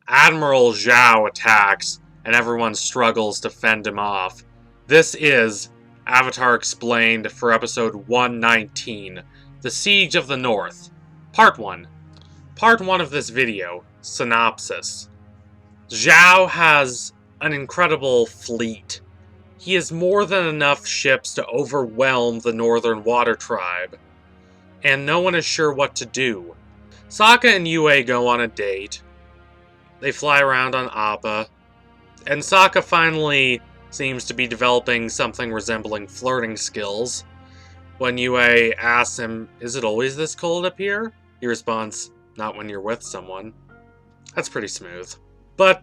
Admiral Zhao attacks, and everyone struggles to fend him off. This is Avatar Explained for episode 119, The Siege of the North, Part 1. Part 1 of this video, synopsis. Zhao has an incredible fleet. He has more than enough ships to overwhelm the Northern Water Tribe, and no one is sure what to do. Sokka and Yue go on a date. They fly around on Appa, and Sokka finally seems to be developing something resembling flirting skills. When Yue asks him, "Is it always this cold up here?" he responds, "Not when you're with someone." That's pretty smooth. But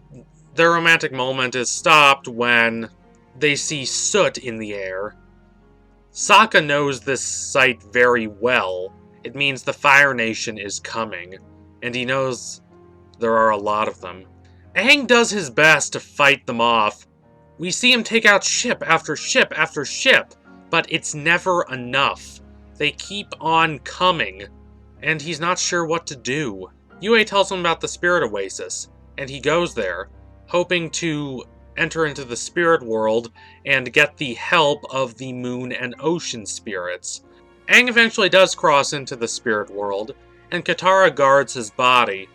their romantic moment is stopped when they see soot in the air. Sokka knows this sight very well. It means the Fire Nation is coming, and he knows there are a lot of them. Aang does his best to fight them off. We see him take out ship after ship after ship, but it's never enough. They keep on coming, and he's not sure what to do. Yue tells him about the Spirit Oasis, and he goes there, hoping to enter into the spirit world and get the help of the moon and ocean spirits. Aang eventually does cross into the spirit world, and Katara guards his body.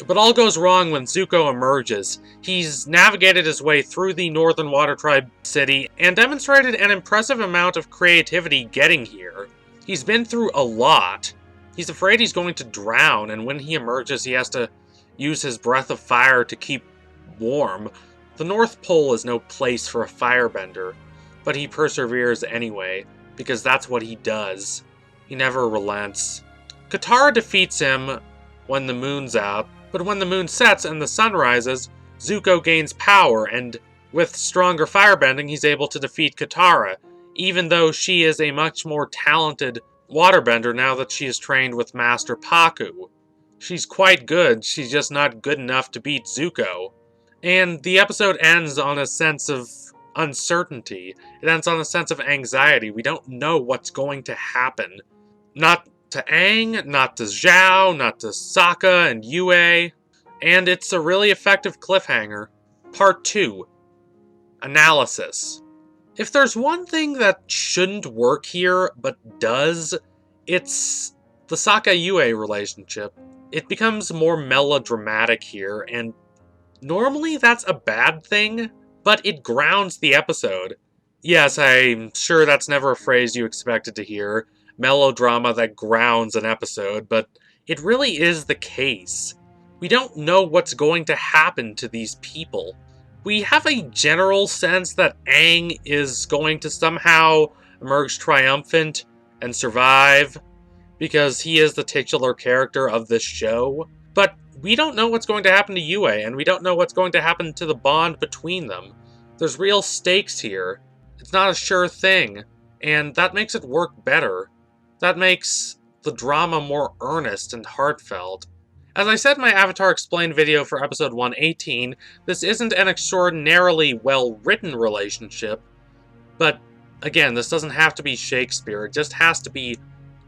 But all goes wrong when Zuko emerges. He's navigated his way through the Northern Water Tribe city and demonstrated an impressive amount of creativity getting here. He's been through a lot. He's afraid he's going to drown, and when he emerges he has to use his breath of fire to keep warm. The North Pole is no place for a firebender, but he perseveres anyway, because that's what he does. He never relents. Katara defeats him when the moon's out, but when the moon sets and the sun rises, Zuko gains power, and with stronger firebending he's able to defeat Katara, even though she is a much more talented waterbender now that she is trained with Master Pakku. She's quite good, she's just not good enough to beat Zuko. And the episode ends on a sense of uncertainty. It ends on a sense of anxiety. We don't know what's going to happen. Not to Aang, not to Zhao, not to Sokka and Yue. And it's a really effective cliffhanger. Part 2. Analysis. If there's one thing that shouldn't work here, but does, it's the Sokka-Yue relationship. It becomes more melodramatic here, and normally that's a bad thing, but it grounds the episode. Yes, I'm sure that's never a phrase you expected to hear. Melodrama that grounds an episode, but it really is the case. We don't know what's going to happen to these people. We have a general sense that Aang is going to somehow emerge triumphant and survive, because he is the titular character of this show, but we don't know what's going to happen to Yue, and we don't know what's going to happen to the bond between them. There's real stakes here. It's not a sure thing, and that makes it work better. That makes the drama more earnest and heartfelt. As I said in my Avatar Explained video for episode 118, this isn't an extraordinarily well-written relationship, but again, this doesn't have to be Shakespeare. It just has to be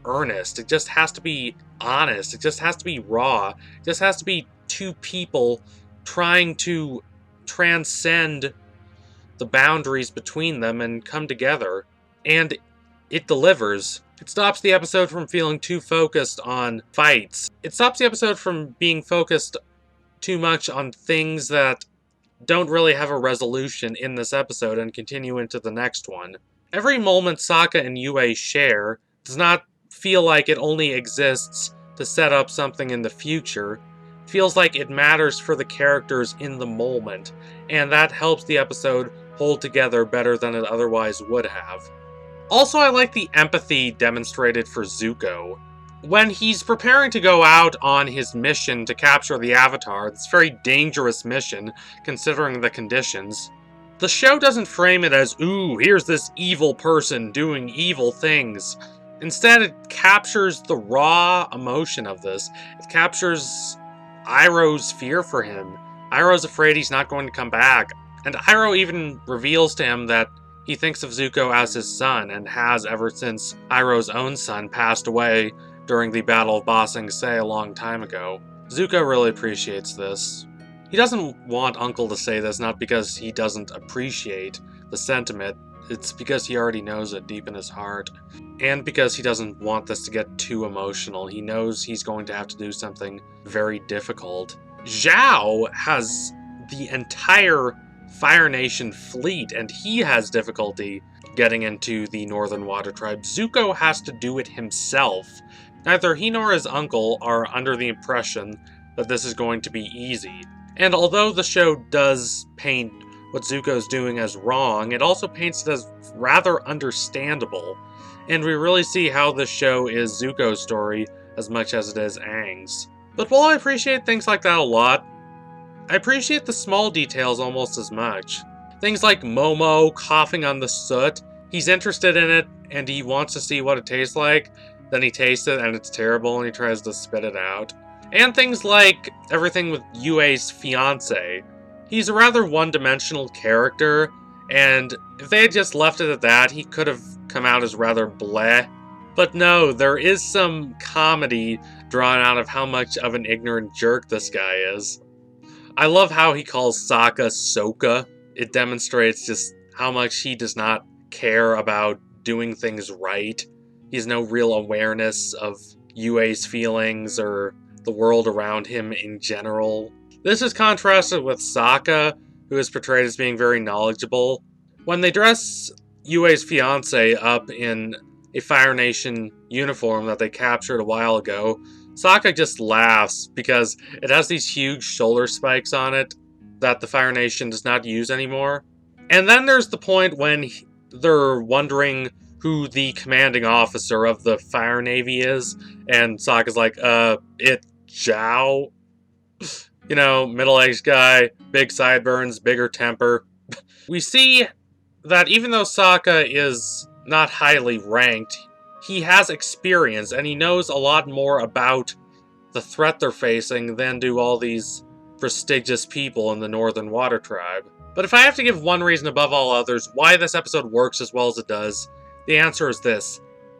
earnest. It just has to be honest. It just has to be raw. It just has to be two people trying to transcend the boundaries between them and come together. And it delivers. It stops the episode from feeling too focused on fights. It stops the episode from being focused too much on things that don't really have a resolution in this episode and continue into the next one. Every moment Sokka and Yue share does not feel like it only exists to set up something in the future. It feels like it matters for the characters in the moment, and that helps the episode hold together better than it otherwise would have. Also, I like the empathy demonstrated for Zuko. When he's preparing to go out on his mission to capture the Avatar, this very dangerous mission, considering the conditions, the show doesn't frame it as, ooh, here's this evil person doing evil things. Instead, it captures the raw emotion of this. It captures Iroh's fear for him. Iroh's afraid he's not going to come back. And Iroh even reveals to him that he thinks of Zuko as his son, and has ever since Iroh's own son passed away during the Battle of Ba Sing Se a long time ago. Zuko really appreciates this. He doesn't want Uncle to say this, not because he doesn't appreciate the sentiment, it's because he already knows it deep in his heart. And because he doesn't want this to get too emotional. He knows he's going to have to do something very difficult. Zhao has the entire Fire Nation fleet, and he has difficulty getting into the Northern Water Tribe. Zuko has to do it himself. Neither he nor his uncle are under the impression that this is going to be easy. And although the show does paint what Zuko's doing as wrong, it also paints it as rather understandable. And we really see how this show is Zuko's story as much as it is Aang's. But while I appreciate things like that a lot, I appreciate the small details almost as much. Things like Momo coughing on the soot. He's interested in it, and he wants to see what it tastes like. Then he tastes it, and it's terrible, and he tries to spit it out. And things like everything with Yue's fiancé. He's a rather one-dimensional character, and if they had just left it at that, he could have come out as rather bleh. But no, there is some comedy drawn out of how much of an ignorant jerk this guy is. I love how he calls Sokka Soka. It demonstrates just how much he does not care about doing things right. He has no real awareness of Yue's feelings or the world around him in general. This is contrasted with Sokka, who is portrayed as being very knowledgeable. When they dress Yue's fiancé up in a Fire Nation uniform that they captured a while ago, Sokka just laughs because it has these huge shoulder spikes on it that the Fire Nation does not use anymore. And then there's the point when they're wondering who the commanding officer of the Fire Navy is, and Sokka's like, it's Zhao. You know, middle-aged guy, big sideburns, bigger temper. We see that even though Sokka is not highly ranked, he has experience, and he knows a lot more about the threat they're facing than do all these prestigious people in the Northern Water Tribe. But if I have to give one reason above all others why this episode works as well as it does, the answer is this: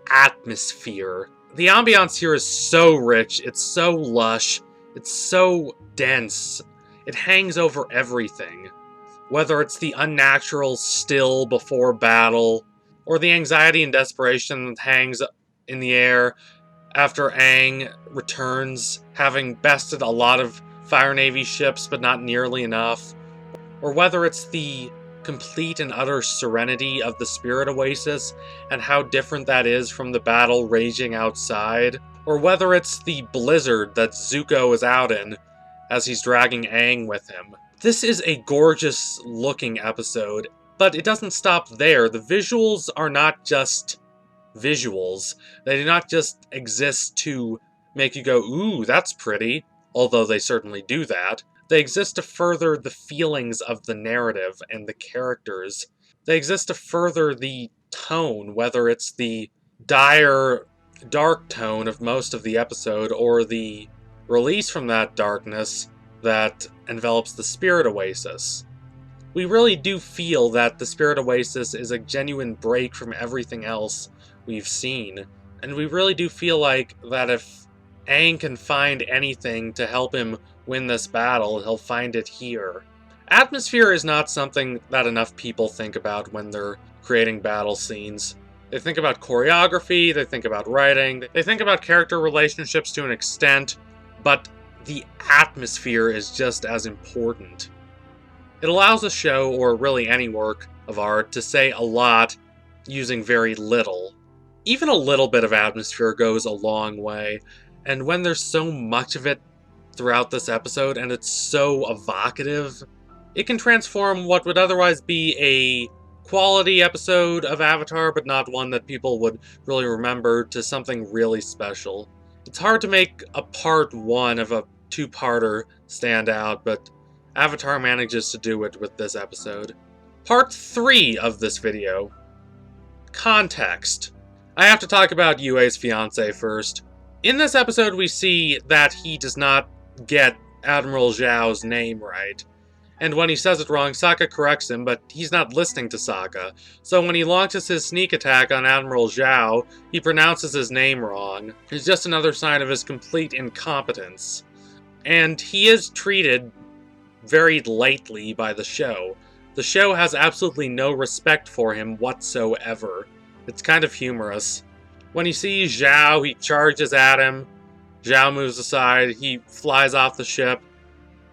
atmosphere. The ambiance here is so rich, it's so lush, it's so dense, it hangs over everything. Whether it's the unnatural still before battle, or the anxiety and desperation that hangs in the air after Aang returns, having bested a lot of Fire Navy ships but not nearly enough, or whether it's the complete and utter serenity of the Spirit Oasis and how different that is from the battle raging outside, or whether it's the blizzard that Zuko is out in as he's dragging Aang with him. This is a gorgeous looking episode, but it doesn't stop there. The visuals are not just visuals. They do not just exist to make you go, ooh, that's pretty, although they certainly do that. They exist to further the feelings of the narrative and the characters. They exist to further the tone, whether it's the dire, dark tone of most of the episode, or the release from that darkness that envelops the Spirit Oasis. We really do feel that the Spirit Oasis is a genuine break from everything else we've seen, and we really do feel like that if Aang can find anything to help him win this battle, he'll find it here. Atmosphere is not something that enough people think about when they're creating battle scenes. They think about choreography, they think about writing, they think about character relationships to an extent, but the atmosphere is just as important. It allows a show, or really any work of art, to say a lot using very little. Even a little bit of atmosphere goes a long way, and when there's so much of it throughout this episode, and it's so evocative, it can transform what would otherwise be a quality episode of Avatar, but not one that people would really remember, to something really special. It's hard to make a part one of a two-parter stand out, but Avatar manages to do it with this episode. Part 3 of this video. Context. I have to talk about Yue's fiancé first. In this episode, we see that he does not get Admiral Zhao's name right. And when he says it wrong, Sokka corrects him, but he's not listening to Sokka. So when he launches his sneak attack on Admiral Zhao, he pronounces his name wrong. It's just another sign of his complete incompetence. And he is treated very lightly by the show. The show has absolutely no respect for him whatsoever. It's kind of humorous. When he sees Zhao, he charges at him. Zhao moves aside, he flies off the ship,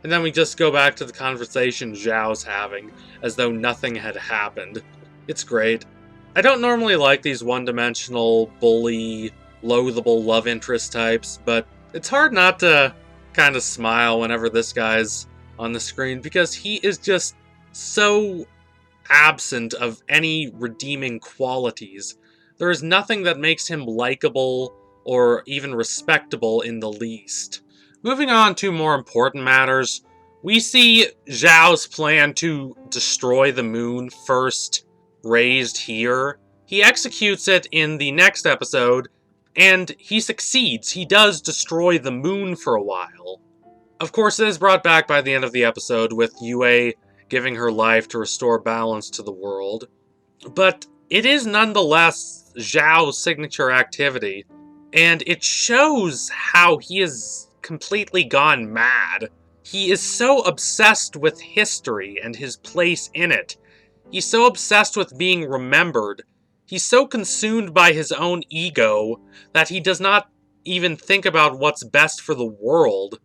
and then we just go back to the conversation Zhao's having, as though nothing had happened. It's great. I don't normally like these one-dimensional, bully, loathable love interest types, but it's hard not to kind of smile whenever this guy's on the screen, because he is just so absent of any redeeming qualities. There is nothing that makes him likable or even respectable in the least. Moving on to more important matters, we see Zhao's plan to destroy the moon first raised here. He executes it in the next episode, and he succeeds. He does destroy the moon for a while. Of course, it is brought back by the end of the episode, with Yue giving her life to restore balance to the world. But it is nonetheless Zhao's signature activity, and it shows how he has completely gone mad. He is so obsessed with history and his place in it. He's so obsessed with being remembered. He's so consumed by his own ego that he does not even think about what's best for the world.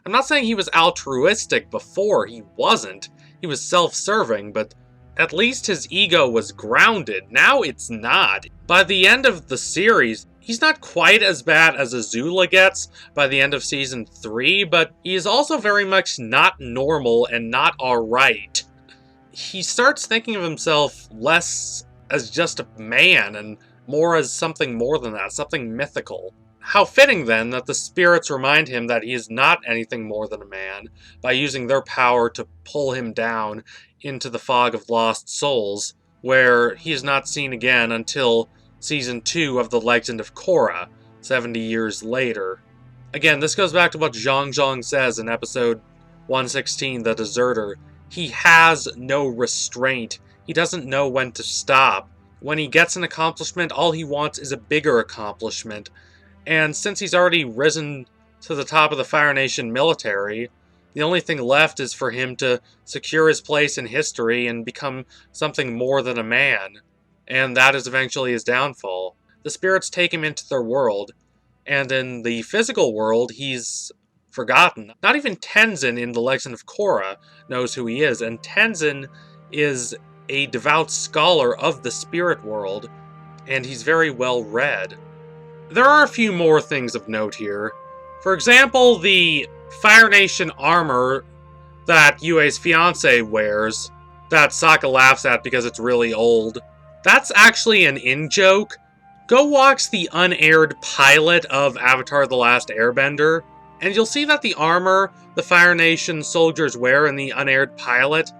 I'm not saying he was altruistic before, he wasn't. He was self-serving, but at least his ego was grounded. Now it's not. By the end of the series, he's not quite as bad as Azula gets by the end of Season 3, but he is also very much not normal and not alright. He starts thinking of himself less as just a man and more as something more than that, something mythical. How fitting, then, that the spirits remind him that he is not anything more than a man, by using their power to pull him down into the fog of lost souls, where he is not seen again until Season 2 of The Legend of Korra, 70 years later. Again, this goes back to what Zhang Zhang says in episode 116, The Deserter. He has no restraint. He doesn't know when to stop. When he gets an accomplishment, all he wants is a bigger accomplishment. And since he's already risen to the top of the Fire Nation military, the only thing left is for him to secure his place in history and become something more than a man. And that is eventually his downfall. The spirits take him into their world, and in the physical world, he's forgotten. Not even Tenzin in The Legend of Korra knows who he is, and Tenzin is a devout scholar of the spirit world, and he's very well read. There are a few more things of note here. For example, the Fire Nation armor that Yue's fiancé wears, that Sokka laughs at because it's really old, that's actually an in-joke. Go watch the unaired pilot of Avatar: The Last Airbender, and you'll see that the armor the Fire Nation soldiers wear in the unaired pilot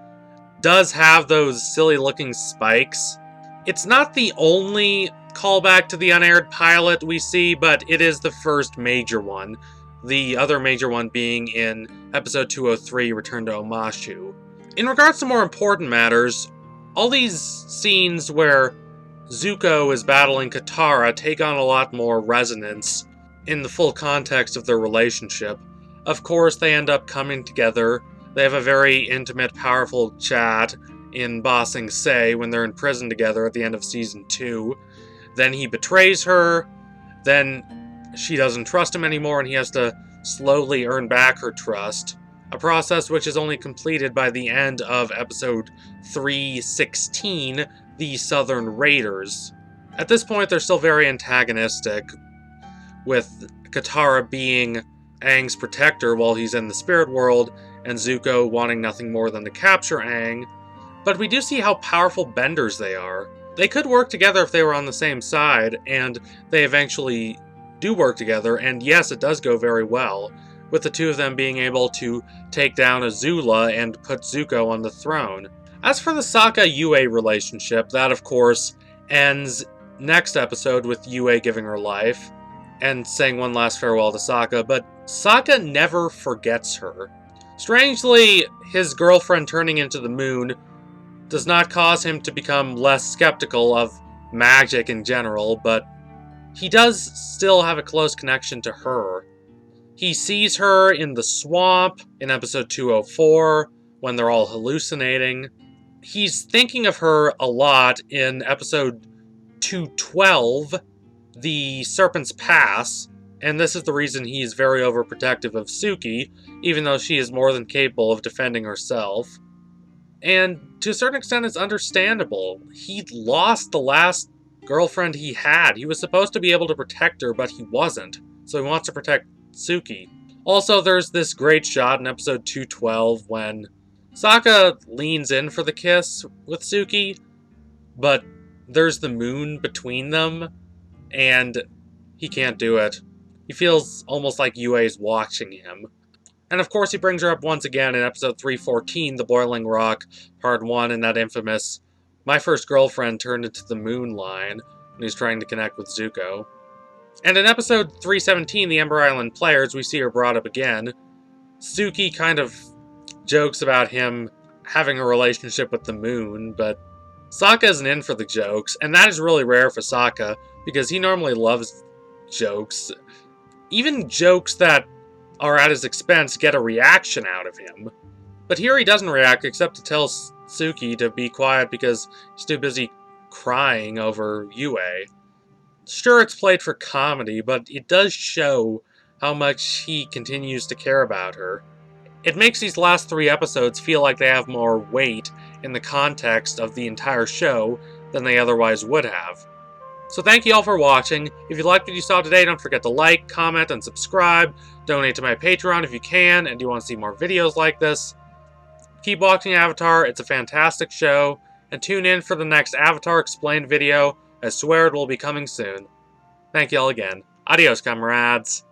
does have those silly-looking spikes. It's not the only callback to the unaired pilot we see, but it is the first major one. The other major one being in episode 203, Return to Omashu. In regards to more important matters, all these scenes where Zuko is battling Katara take on a lot more resonance in the full context of their relationship. Of course, they end up coming together. They have a very intimate, powerful chat in Ba Sing Se when they're in prison together at the end of Season 2. Then he betrays her, then she doesn't trust him anymore, and he has to slowly earn back her trust. A process which is only completed by the end of episode 316, The Southern Raiders. At this point, they're still very antagonistic, with Katara being Aang's protector while he's in the spirit world, and Zuko wanting nothing more than to capture Aang. But we do see how powerful benders they are. They could work together if they were on the same side, and they eventually do work together, and yes, it does go very well, with the two of them being able to take down Azula and put Zuko on the throne. As for the Sokka-Yue relationship, that of course ends next episode with Yue giving her life, and saying one last farewell to Sokka, but Sokka never forgets her. Strangely, his girlfriend turning into the moon does not cause him to become less skeptical of magic in general, but he does still have a close connection to her. He sees her in the swamp in episode 204 when they're all hallucinating. He's thinking of her a lot in episode 212, The Serpent's Pass, and this is the reason he's very overprotective of Suki, even though she is more than capable of defending herself. And to a certain extent, it's understandable. He lost the last girlfriend he had. He was supposed to be able to protect her, but he wasn't. So he wants to protect Suki. Also, there's this great shot in episode 212 when Sokka leans in for the kiss with Suki, but there's the moon between them, and he can't do it. He feels almost like Yue's watching him. And of course he brings her up once again in episode 314, The Boiling Rock, part 1, in that infamous "My first girlfriend turned into the moon" line, when he's trying to connect with Zuko. And in episode 317, The Ember Island Players, we see her brought up again. Suki kind of jokes about him having a relationship with the moon, but Sokka isn't in for the jokes, and that is really rare for Sokka, because he normally loves jokes. Even jokes that are at his expense get a reaction out of him. But here he doesn't react except to tell Suki to be quiet because he's too busy crying over Yue. Sure, it's played for comedy, but it does show how much he continues to care about her. It makes these last 3 episodes feel like they have more weight in the context of the entire show than they otherwise would have. So thank you all for watching. If you liked what you saw today, don't forget to like, comment, and subscribe. Donate to my Patreon if you can, and you want to see more videos like this. Keep watching Avatar, it's a fantastic show, and tune in for the next Avatar Explained video. I swear it will be coming soon. Thank you all again. Adios, comrades.